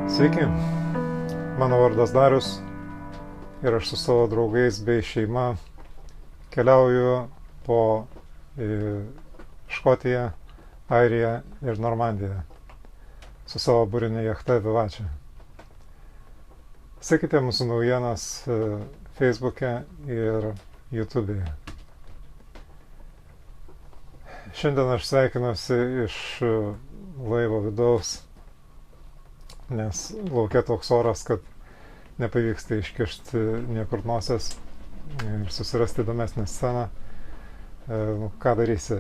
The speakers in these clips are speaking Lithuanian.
Sveiki, mano vardas Darius ir aš su savo draugais bei šeima keliauju po Škotiją, Airiją ir Normandiją su savo būrinė jachta Vivace. Sekite mūsų naujienas Facebook'e ir YouTube'e. Šiandien aš sveikinuosi iš laivo vidaus, nes laukia toks oras, kad nepavyksta iškišti niekur nosies ir susirasti įdomesnę sceną. Ką darysi,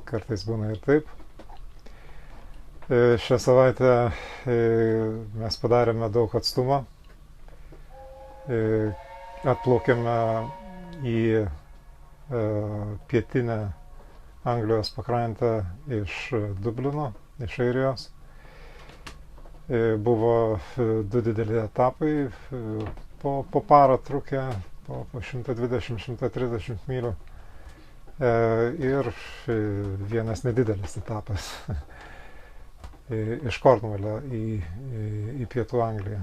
kartais būna ir taip. Šią savaitę mes padarėme daug atstumo. Atplaukėme į pietinę Anglijos pakrantę iš Dublino, iš Airijos. Buvo du dideli etapai, po parą trukę, po 120-130 mylių ir vienas nedidelis etapas iš Kornvalio į Pietų Angliją.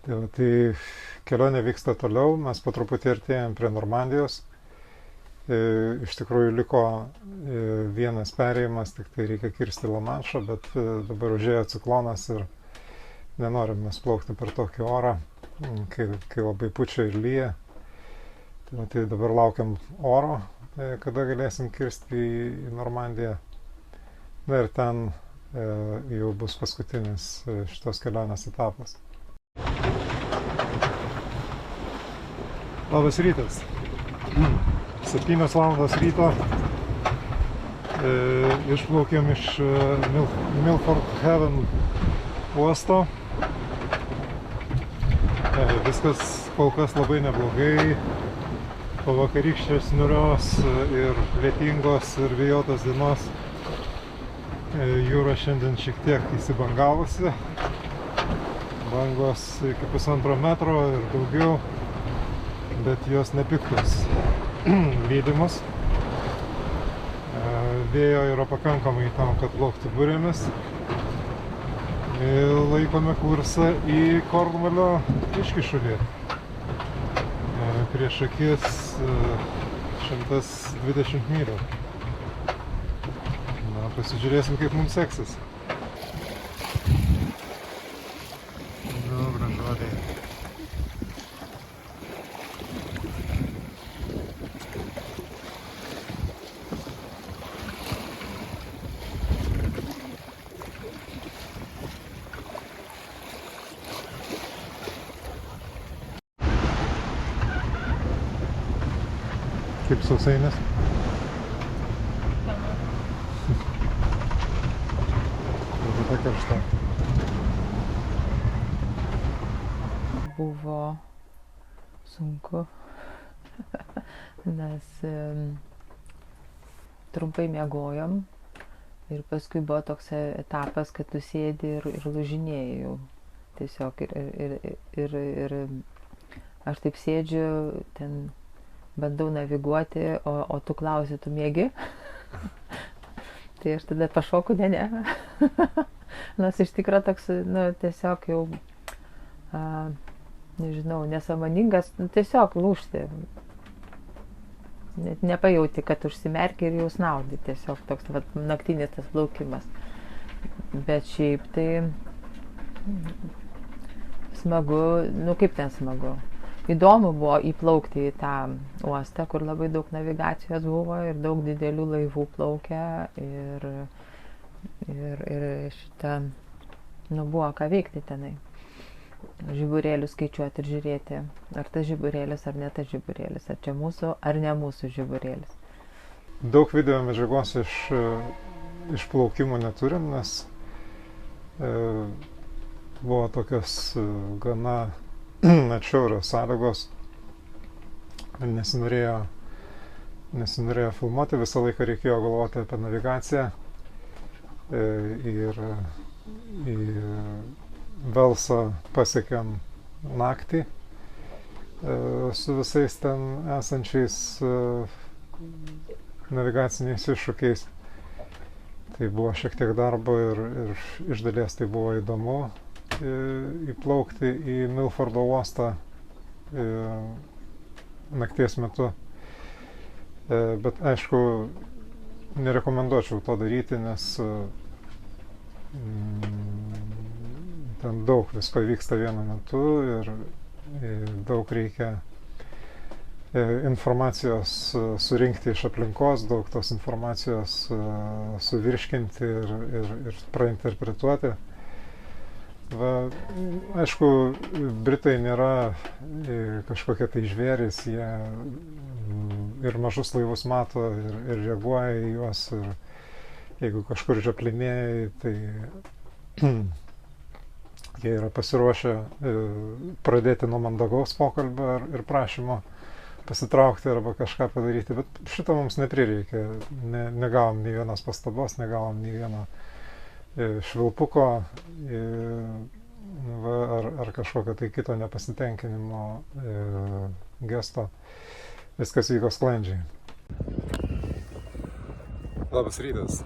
Tai kelionė vyksta toliau, mes po truputį artėjam prie Normandijos. Iš tikrųjų liko vienas perėjimas, tik tai reikia kirsti Lamanšą, bet dabar užėjo ciklonas ir nenorim mes plaukti per tokį orą, kai labai pučia ir lyja. Tai dabar laukiam oro, kada galėsim kirsti į Normandiją. Na ir ten jau bus paskutinis šitos kelionės etapas. Labas rytas. 7 valandos ryto išplaukėm iš Milford Haven uosto. Viskas kol kas labai neblogai. Po vakarykštės niūrios ir lietingos ir vėjuotos dienos jūra šiandien šiek tiek įsibangavusi. Bangos iki 1,5 metro ir daugiau, bet jos nepiktos. Lydimus. Vėjo yra pakankamai tam, kad plaukti burėmis. Laikome kursą į Kornvalio iškyšulį. Prieš akis 120 mylių. Pasižiūrėsim, kaip mums seksis. Gražuoliai. Kaip sausainis? Labai karšta. Buvo sunku, nes trumpai miegojom ir paskui buvo toks etapas, kad tu sėdi ir lūžinėjai jau. Tiesiog ir aš taip sėdžiu, ten bandau naviguoti, o tu klausi, tu miegi? Tai aš tada pašoku, ne. Nors iš tikrųjų toks, tiesiog jau, nežinau, nesąmoningas, tiesiog lūžti. Net nepajauti, kad užsimerki ir jau snaudi, tiesiog toks naktinis tas plaukimas. Bet šiaip tai smagu, kaip ten smagu. Įdomu buvo įplaukti į tą uostą, kur labai daug navigacijos buvo ir daug didelių laivų plaukia ir šitą, buvo ką veikti tenai. Žiburėlius skaičiuoti ir žiūrėti, ar tas žiburėlis, ar ne tas žiburėlis, ar čia mūsų, ar ne mūsų žiburėlis. Daug video medžiagos iš plaukimų neturim, nes buvo tokios gana atšiaurios sąlygos, nesinorėjo filmuoti, visą laiką reikėjo galvoti apie navigaciją ir į Velsą pasiekėm naktį su visais ten esančiais navigaciniais iššūkiais. Tai buvo šiek tiek darbo ir iš dalies tai buvo įdomu įplaukti į Milfordo uostą nakties metu. Bet aišku, nerekomenduočiau to daryti, nes ten daug visko vyksta vienu metu ir daug reikia informacijos surinkti iš aplinkos, daug tos informacijos suvirškinti ir prainterpretuoti. Va, aišku, Britai nėra kažkokie tai žvėrys, jie ir mažus laivus mato ir reaguoja į juos, ir jeigu kažkur žioplinėjai, tai jie yra pasiruošę pradėti nuo mandagaus pokalbio ir prašymo pasitraukti arba kažką padaryti, bet šito mums neprireikė, negavom nei vienos pastabos, negavom nei vieno švilpuko ar kažkokio tai kito nepasitenkinimo gesto. Viskas vyko sklandžiai. Labas rytas.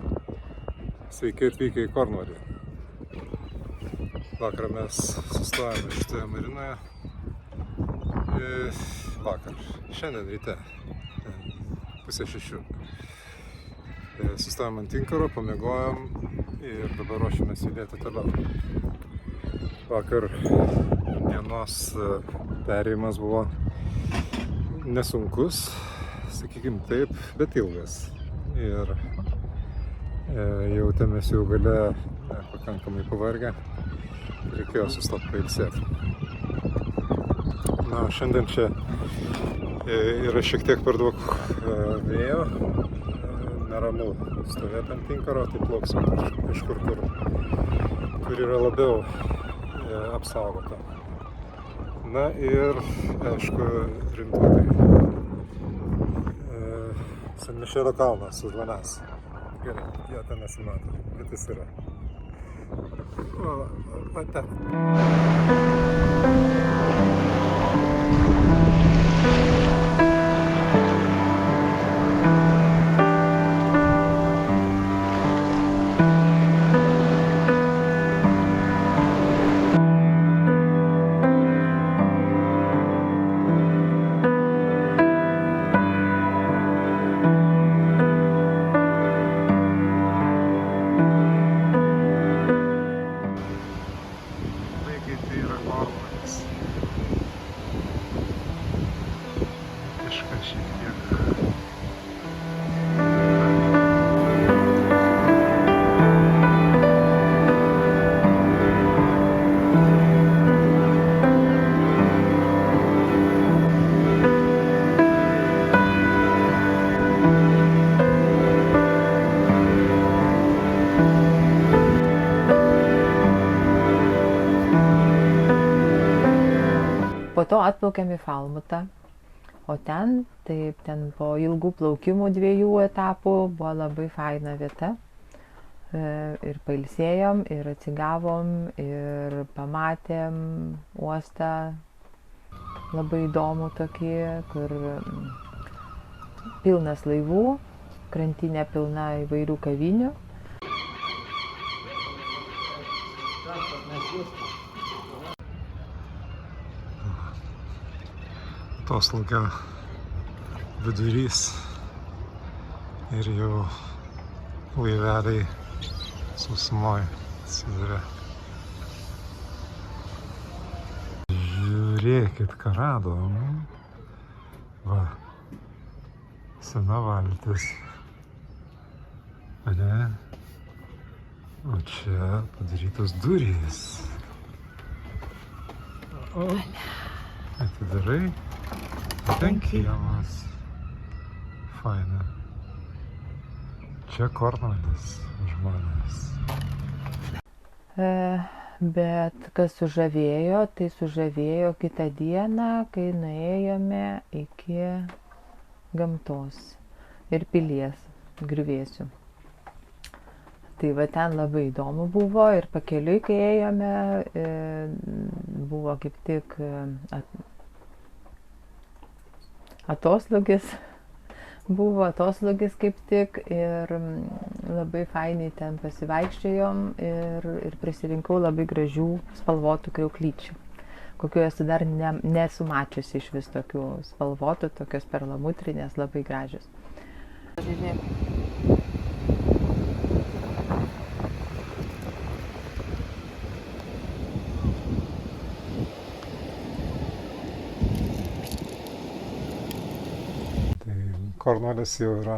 Sveiki atvykę į Kornvalį. Vakar mes sustojame šitoje marinoje. Šiandien ryte, 5:30. Sustojom ant inkaro, pamiegojom ir dabar ruošiamės judėti toliau. Vakar dienos perėjimas buvo nesunkus, sakykim taip, bet ilgas. Ir jautėmės jau gale pakankamai pavargę, reikėjo sustoti pailsėti. Na, šiandien čia yra šiek tiek per daug vėjo, neramu stovėti ant inkaro, tai plauksim kažkur, kur yra labiau apsaugota. Na ir, aišku, rimtukai. San Mišelio kalnas už manęs. Gerai, jo ten nesimato, bet jis yra. O ten. Po to atplaukėm į Falmutą, o ten po ilgų plaukimų 2 etapų buvo labai faina vieta. Ir pailsėjom, ir atsigavom, ir pamatėm uostą labai įdomų tokį, kur pilnas laivų, krantinė pilna įvairių kavinių. Atoslūgio vidurys ir jau laiveliai sausumoje atsiduria. Žiūrėkit, ką radom. Va, sena valtis. Ane? O čia padarytos durys. O, atidarai. Ten kiemas. Faina. Čia Kornvalis žmonės. Bet kas sužavėjo, tai sužavėjo kitą dieną, kai nuėjome iki gamtos ir pilies griuvėsių. Tai va ten labai įdomu buvo ir pakeliui, kai ėjome, buvo kaip tik atoslūgis, Buvo atoslūgis kaip tik ir labai fainai ten pasivaikščiojom ir prisirinkau labai gražių spalvotų kriauklyčių, kokių esu dar nesu mačiusi iš vis tokių spalvotų, tokios perlamutrinės, labai gražios. Kornvalis jau yra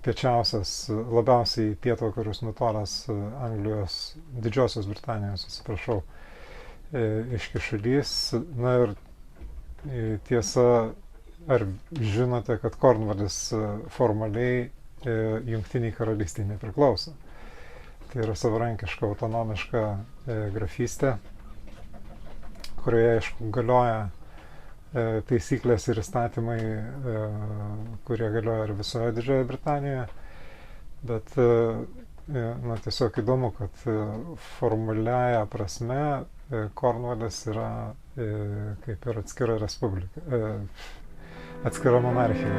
piečiausias, labiausiai pietvakarius nutolęs Anglijos, Didžiosios Britanijos, atsiprašau, iškyšulys. Na ir tiesa, ar žinote, kad Kornvalis formaliai Jungtiniai karalystiai nepriklauso? Tai yra savarankiška, autonomiška grafystė, kurioje, aišku, galioja taisyklės ir įstatymai, kurie galioja ir visoje Didžiojoje Britanijoje. Bet tiesiog įdomu, kad formaliaja prasme Kornvalis yra kaip ir atskira respublika, atskira monarchija.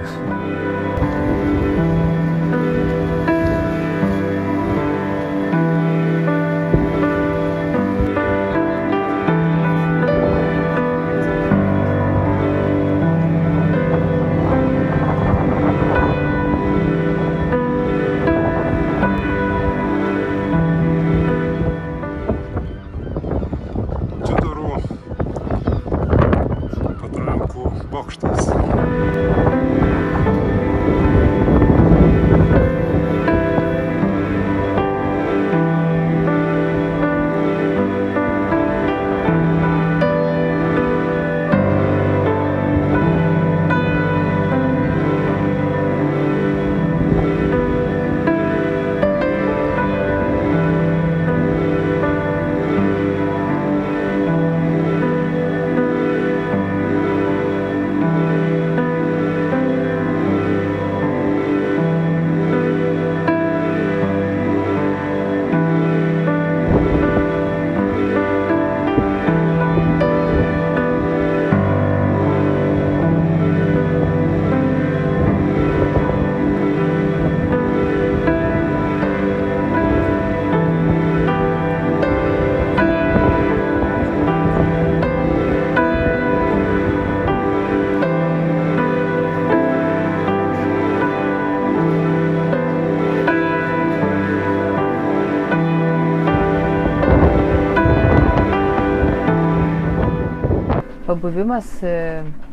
Pabuvimas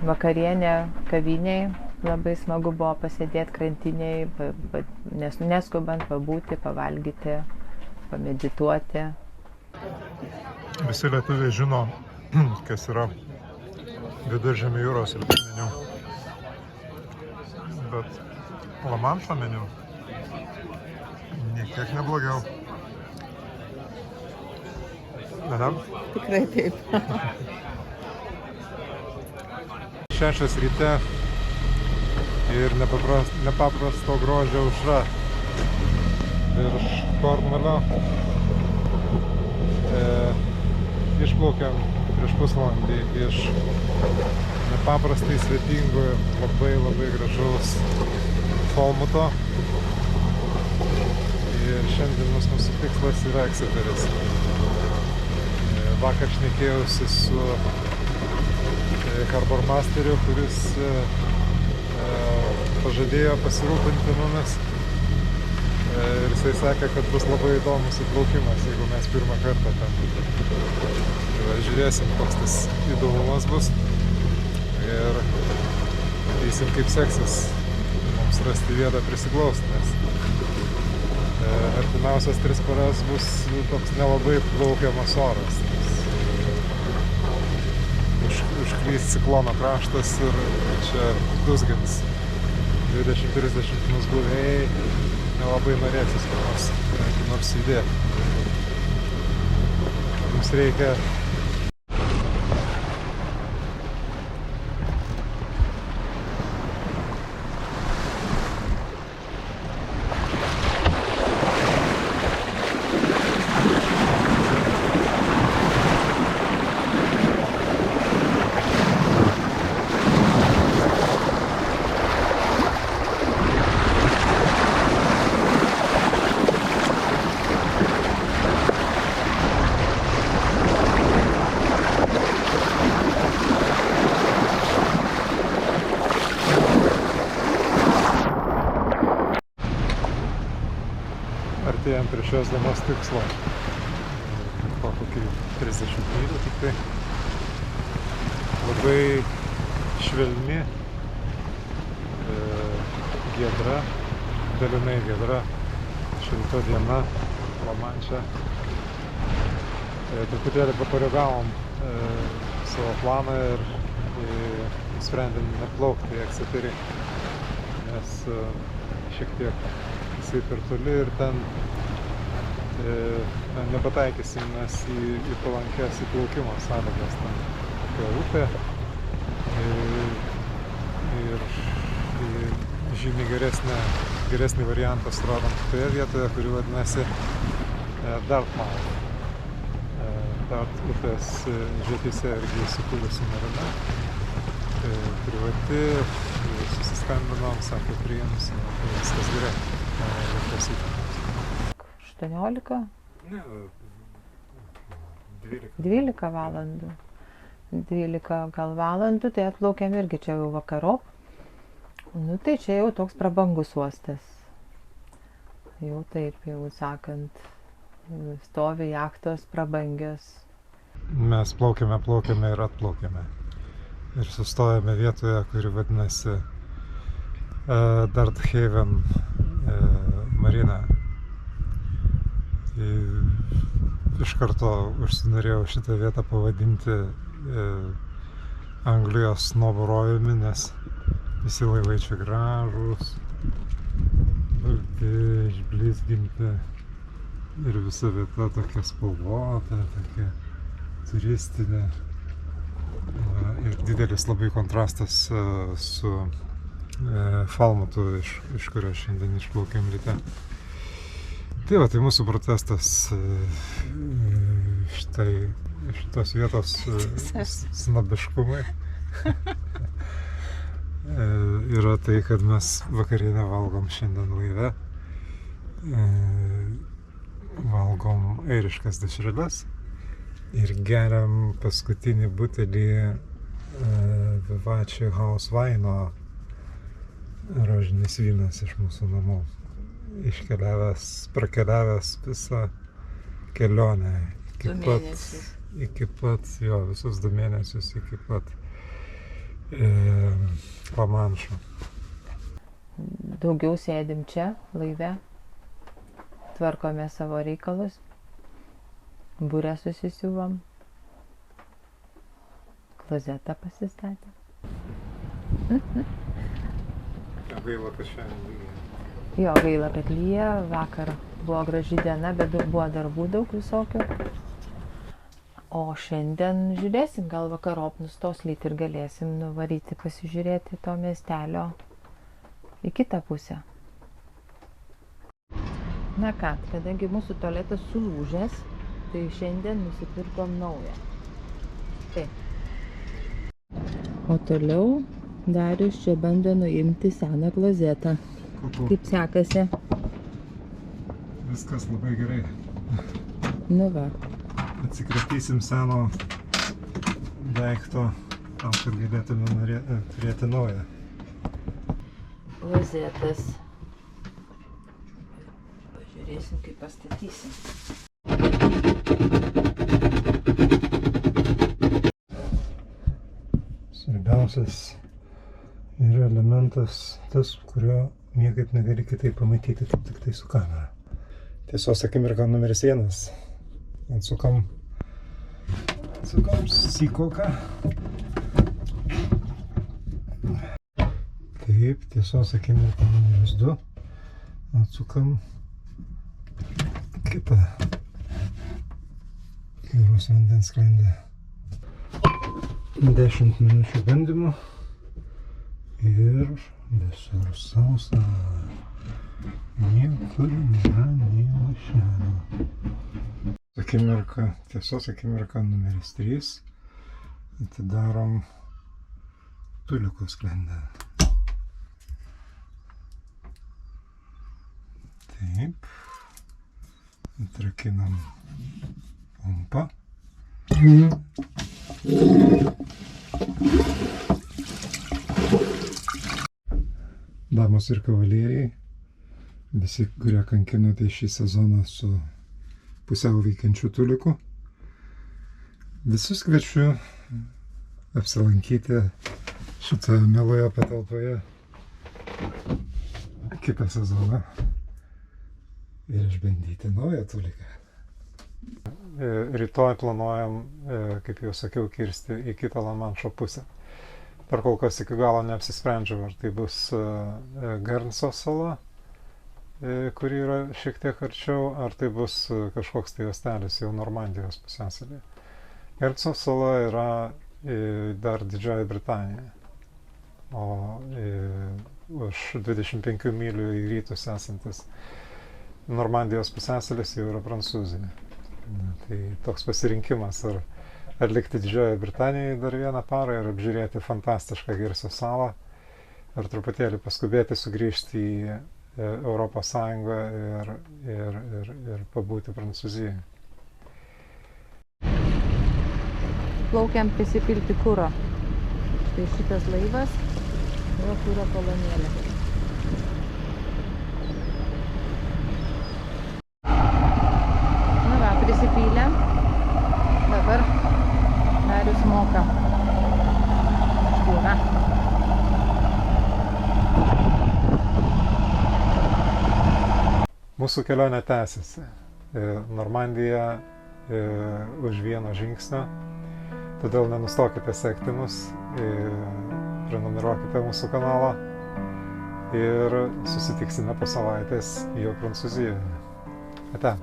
vakarienė kaviniai, labai smagu buvo pasėdėti krantiniai, neskubant, pabūti, pavalgyti, pamedituoti. Visi lietuviai žino, kas yra Viduržemio jūros meniu, bet Lamanšo meniu niekiek neblogiau. Aha. Tikrai taip. 6 ryte ir nepaprasto grožio aušra virš Kornvalio. Išplaukėm prieš pusvalandį iš nepaprastai svetingo ir labai gražaus Falmuto. Ir šiandien mūsų tikslas yra Exeteris. Vakar šnekėjausi su Harbor Masteriu, kuris pažadėjo pasirūpinti mumis. Ir jisai sakė, kad bus labai įdomus įplaukimas, jeigu mes pirmą kartą ten. Žiūrėsim, koks tas įdomumas bus. Ir matysim, kaip seksis mums rasti vietą prisiglausti, nes artimiausias 3 paras bus toks nelabai plaukiamas oras. Užklys ciklono kraštas ir čia dusgins 20-30 mūsų vėjai, nelabai norėsis nors judėti. Mums reikia artėjant prie šios dienos tikslo. Po kokį 30 mylių tik tai. Labai švelni, giedra, dalinai giedra, šilta diena, Lamanše. Truputėlį pakoregavom savo planą ir nusprendėm neplaukti į Ekseterį, nes šiek tiek jisai per toli ir ten nepataikysim mes į palankės įplaukimo sąlygas. Ten tokia upė ir žymiai geresnį variantą suradom toje vietoje, kuri vadinasi Dartmouth. Dart upės žietyse irgi įsikūrusi marina, privati, susiskambinom, sakė priimsim, tai viskas gerai, jokios įtakos. 18? Ne, 12 valandų. 12 gal valandų, tai atplaukėm irgi čia jau vakarop. Nu tai čia jau toks prabangus uostas. Jau taip, jau sakant, stovi jachtos prabangios. Mes plaukėme ir atplaukėme. Ir sustojame vietoje, kuri vadinasi Darthaven marina. Iš karto užsinorėjau šitą vietą pavadinti Anglijos snobų rojumi, nes visi laivai čia gražūs, balti, išblizginti. Ir visa vieta tokia spalvota, tokia turistinė. Ir didelis labai kontrastas su Falmutu, iš kurio šiandien išplaukėm ryte. Tai va, tai mūsų protestas šitos vietos snobiškumai yra tai, kad mes vakarienę valgom šiandien laive. Valgom airiškas dešreles ir geriam paskutinį butelį Vivace House vaino, rožinis vynas iš mūsų namų, prakeliavęs visą kelionę iki pat, visus 2 mėnesius iki pat Lamanšo. Daugiau sėdim čia laive, tvarkome savo reikalus, burę susisiuvom, klozetą pasistatė. Gaila, kad šiandien lyja. Jo, gaila, kad lyja, vakar buvo graži diena, bet buvo darbų daug visokių. O šiandien žiūrėsim, gal vakarop nustos lyti ir galėsim nuvaryti pasižiūrėti to miestelio į kitą pusę. Na ką, kadangi mūsų tualetas sulūžęs, tai šiandien nusipirkom naują. Taip. O toliau Darius čia bando nuimti seną klozetą. Kaip sekasi? Viskas labai gerai. Nu va. Atsikratysim seno daikto, tam, kad galėtume turėti naują. Klozetas. Pažiūrėsim, kaip pastatysim. Svarbiausias yra elementas tas, kurio niekaip negali kitaip pamatyti, kaip tik tai su kamera. Tiesos akimirka numeris 1. Atsukam sykoką. Taip, tiesos akimirka numeris 2. Atsukam kitą jūros vandens sklendę. 10 minučių bandymų ir visur sausa. Niekur nėra nei lašelio. Akimirka, tiesos akimirka numeris 3. Atidarom tuliuko sklendę. Taip. Atrakinam pompą. Damos ir kavalieriai, visi, kurie kankinote šį sezoną su pusiau veikiančiu tuliku. Visus kviečiu apsilankyti šitoje mieloje patalpoje kitą sezoną ir išbandyti naują tuliką. Rytoj planuojam, kaip jau sakiau, kirsti į kitą Lamanšo pusę. Per kol kas iki galo neapsisprendžiau, ar tai bus Guernsey sala, kuri yra šiek tiek arčiau, ar tai bus kažkoks tai uostelis jau Normandijos pusiasalyje. Guernsey sala yra dar Didžioji Britanija, o už 25 mylių į rytus esantis Normandijos pusiasalis jau yra Prancūzija. Tai toks pasirinkimas, ar likti Didžiojoje Britanijoje dar vieną parą ir apžiūrėti fantastišką Guernsey salą, ar truputėlį paskubėti sugrįžti į Europos Sąjungą ir pabūti Prancūzijoje. Plaukiam prisipilti kuro. Štai šitas laivas, jo kuro kolonėlė. Nu va, prisipylėm. Dabar Darius moka kurą. Mūsų kelionė tęsiasi. Normandija už vieno žingsnio. Todėl nenustokite sekti mus, prenumeruokite mūsų kanalą ir susitiksime po savaitės jau Prancūzijoje. Ate.